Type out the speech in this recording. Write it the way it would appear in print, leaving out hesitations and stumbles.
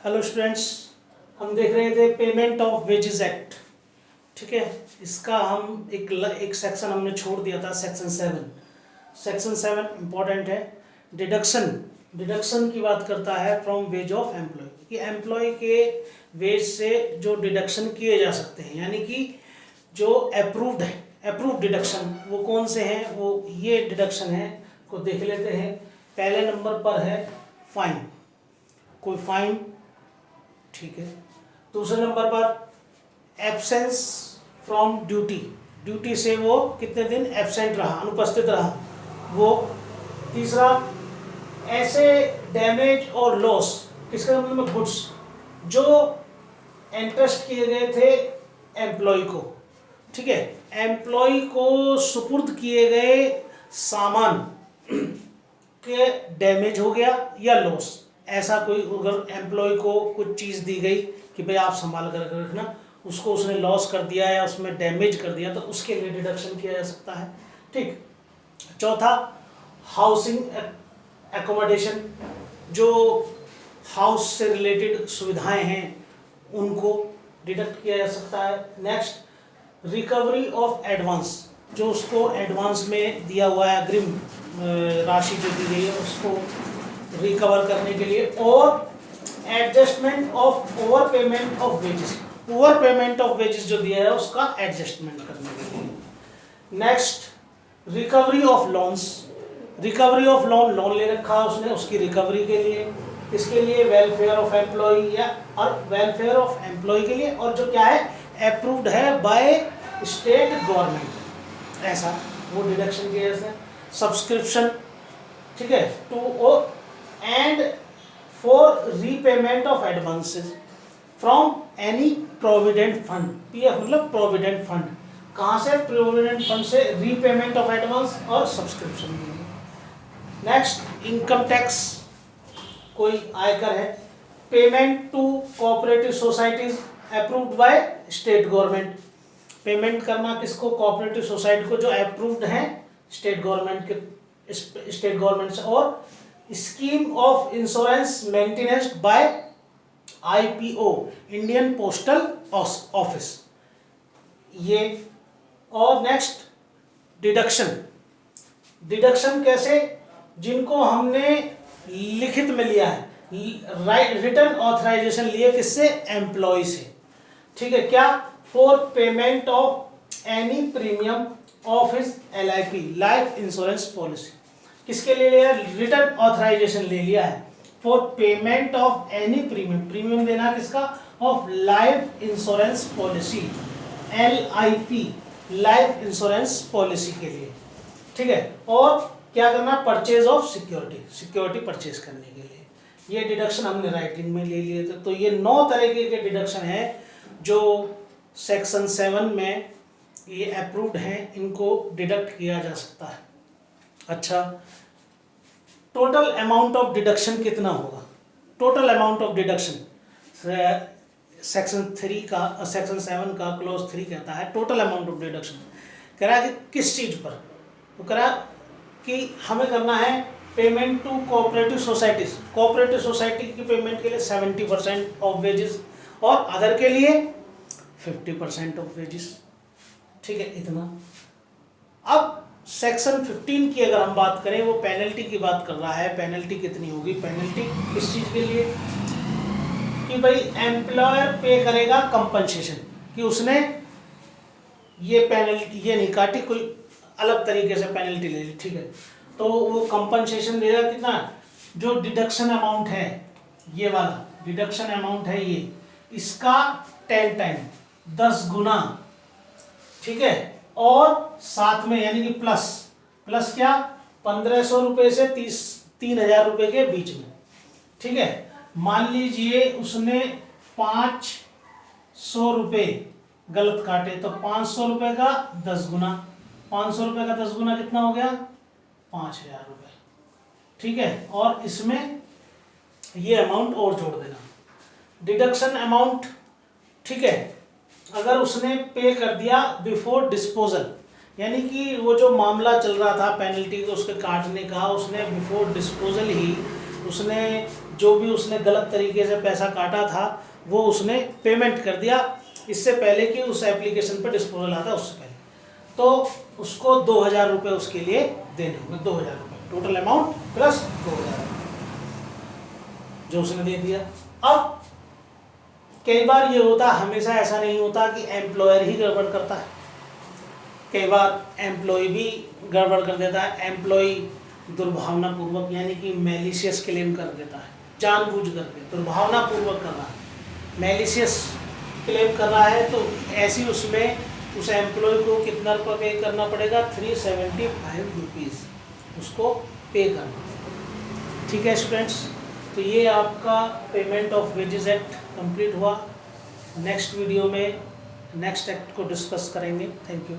Hello students, हम देख रहे थे पेमेंट ऑफ वेजेस एक्ट। ठीक है, इसका हम एक सेक्शन हमने छोड़ दिया था, सेक्शन 7। सेक्शन 7 इम्पॉर्टेंट है। डिडक्शन की बात करता है फ्रॉम वेज ऑफ एम्प्लॉय, कि एम्प्लॉय के वेज से जो डिडक्शन किए जा सकते हैं, यानी कि जो अप्रूव्ड है, अप्रूव्ड डिडक्शन वो कौन से हैं, वो ये डिडक्शन है को देख लेते हैं। पहले नंबर पर है फाइन, कोई फाइन, ठीक है। दूसरे नंबर पर एब्सेंस फ्रॉम ड्यूटी, ड्यूटी से वो कितने दिन एब्सेंट रहा, अनुपस्थित रहा, वो। तीसरा, ऐसे डैमेज और लॉस, किसका मतलब गुड्स, जो एंट्रस्ट किए गए थे एम्प्लॉय को, ठीक है, एम्प्लॉय को सुपुर्द किए गए सामान के डैमेज हो गया या लॉस, ऐसा कोई अगर एम्प्लॉय को कुछ चीज़ दी गई कि भाई आप संभाल कर रखना, उसको उसने लॉस कर दिया या उसमें डैमेज कर दिया, तो उसके लिए डिडक्शन किया जा सकता है। ठीक। चौथा, हाउसिंग एकोमोडेशन, जो हाउस से रिलेटेड सुविधाएं हैं उनको डिडक्ट किया जा सकता है। नेक्स्ट, रिकवरी ऑफ एडवांस, जो उसको एडवांस में दिया हुआ है, अग्रिम राशि जो दी गई है उसको रिकवर करने के लिए। और adjustment of over payment of wages, over payment of wages जो दिया है उसका एडजस्टमेंट करने के लिए। Next, recovery of loans, recovery of loan, loan ले रखा उसने, उसकी रिकवरी के लिए, इसके लिए वेलफेयर ऑफ एम्प्लॉय या और वेलफेयर ऑफ एम्प्लॉय के लिए, और जो क्या है अप्रूव्ड है बाय स्टेट गवर्नमेंट, ऐसा वो डिडक्शन किया जाता है। सब्सक्रिप्शन, ठीक है, to and for repayment of advances from any provident fund, PF मतलब प्रोविडेंट फंड, कहाँ से, प्रोविडेंट फंड से रीपेमेंट ऑफ एडवांस और सब्सक्रिप्शन। नेक्स्ट, इनकम टैक्स, कोई आयकर है, payment to cooperative societies approved by state government, payment करना किसको, कोऑपरेटिव सोसाइटी को जो अप्रूव्ड हैं स्टेट गवर्नमेंट के, स्टेट गवर्नमेंट से। और scheme of insurance maintenance by IPO, Indian postal office, ये। और नेक्स्ट, डिडक्शन, डिडक्शन कैसे, जिनको हमने लिखित में लिया है, रिटर्न ऑथराइजेशन लिए, किससे, एम्प्लॉय से, ठीक है, क्या, for payment of any premium of his LIP, life insurance policy, किसके लिए लिया, रिटर्न ऑथराइजेशन ले लिया है for payment of any premium, premium देना किसका, of life insurance policy, LIP, life insurance policy के लिए, ठीक है। और क्या करना, purchase of security, security purchase करने के लिए, ये डिडक्शन हमने राइटिंग में ले लिए थे। तो ये 9 तरीके के डिडक्शन है जो सेक्शन 7 में ये अप्रूव्ड हैं, इनको डिडक्ट किया जा सकता है। अच्छा, टोटल अमाउंट ऑफ डिडक्शन कितना होगा, total amount of deduction section 3 का, सेक्शन 7 का क्लॉज 3 कहता है टोटल अमाउंट ऑफ डिडक्शन। कह रहा है कि किस चीज़ पर, तो कह रहा कि हमें करना है payment to cooperative societies, cooperative society की पेमेंट के लिए 70% ऑफ वेजेस, और अदर के लिए 50% ऑफ वेजेस, ठीक है, इतना। अब सेक्शन 15 की अगर हम बात करें, वो पेनल्टी की बात कर रहा है। पेनल्टी कितनी होगी, पेनल्टी किस चीज़ के लिए, कि भाई एम्प्लॉयर पे करेगा कंपनसेशन, कि उसने ये पेनल्टी ये नहीं काटी, कोई अलग तरीके से पेनल्टी ले ली, ठीक है, तो वो कंपनसेशन देगा कितना, जो डिडक्शन अमाउंट है, ये वाला डिडक्शन अमाउंट है ये, इसका 10 टाइम, 10 गुना, ठीक है। और साथ में यानी कि प्लस क्या, 1500 रुपये से 3,000 रुपये के बीच में, ठीक है। मान लीजिए उसने 500 रुपये गलत काटे, तो 500 रुपये का 10 गुना, 500 रुपये का 10 गुना कितना हो गया, 5,000 रुपये, ठीक है। और इसमें ये अमाउंट और जोड़ देना, डिडक्शन अमाउंट, ठीक है। अगर उसने पे कर दिया बिफोर डिस्पोजल, यानी कि वो जो मामला चल रहा था पेनल्टी को उसके काटने का, उसने बिफोर डिस्पोजल ही उसने जो भी उसने गलत तरीके से पैसा काटा था वो उसने पेमेंट कर दिया इससे पहले कि उस एप्लीकेशन पर डिस्पोजल आता उससे पहले, तो उसको 2000 रुपये उसके लिए देने होंगे, 2000 रुपये टोटल अमाउंट प्लस 2000 जो उसने दे दिया। अब कई बार ये होता, हमेशा ऐसा नहीं होता कि एम्प्लॉयर ही गड़बड़ करता है, कई बार एम्प्लॉय भी गड़बड़ कर देता है। एम्प्लॉय दुर्भावनापूर्वक यानी कि मैलिशियस क्लेम कर देता है, जानबूझ करके दुर्भावनापूर्वक कर रहा है, मैलिशियस क्लेम कर रहा है, तो ऐसी उसमें उस एम्प्लॉय को कितना रुपये पे करना पड़ेगा, 375 रुपीज़ उसको पे करना। ठीक है स्टूडेंट्स, तो ये आपका payment of wages act complete हुआ। नेक्स्ट वीडियो में नेक्स्ट एक्ट को डिस्कस करेंगे। Thank you.